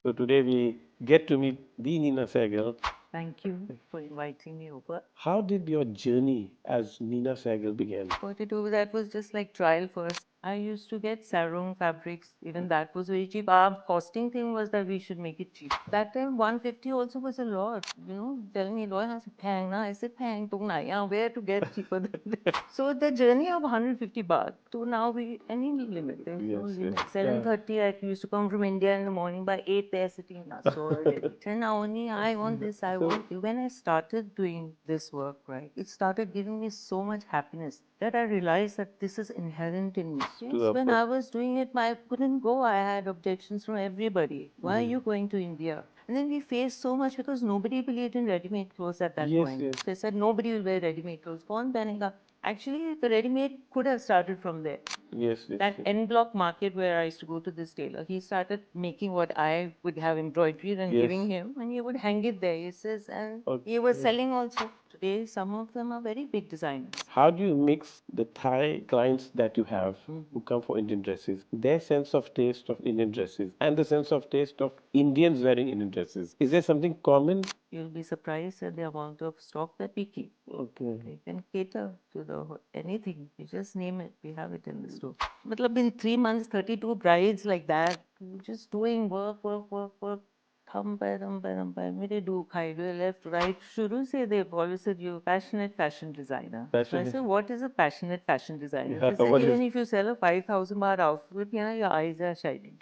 So today we get to meet the Nina Sehgal. Thank you for inviting me over. How did your journey as Nina Sehgal begin? What to do, that was just like trial first. I used to get sarong fabrics, even that was very cheap. Our costing thing was that we should make it cheap. That time 150 also was a lot. Telling me, Loy, has paying na? I said, paying, where to get cheaper than that? So the journey of 150 baht to now we any limit. There's no Yes, limit. yes. 7:30 I used to come from India in the morning. By 8 they're sitting in so ready. And now only I want this, I want this. When I started doing this work, right, it started giving me so much happiness that I realized that this is inherent in me. Yes, when I was doing it, I couldn't go. I had objections from everybody. Why are you going to India? And then we faced so much because nobody believed in ready-made clothes at that Yes, point. yes. They said nobody will wear ready-made clothes. Kaun pehenga? Actually, the ready-made could have started from there. Yes, yes. That N block market where I used to go to this tailor, he started making what I would have embroidered and Yes. giving him, and he would hang it there. He says, and he Okay. was selling also. Today, some of them are very big designers. How do you mix the Thai clients that you have who come for Indian dresses, their sense of taste of Indian dresses, and the sense of taste of Indians wearing Indian dresses? Is there something common? You'll be surprised at the amount of stock that we keep. Okay. You can cater to anything. You just name it. We have it in the store. Matlab in 3 months, 32 brides like that. Just doing work, work, work, work. थम पे मेरे दुख खाई left right शुरू से they've always said you're a passionate fashion designer. So I Passionate. said, what is a passionate fashion designer? Yeah, They said, what even is- if you sell a 5,000 baht outfit, your eyes are shining.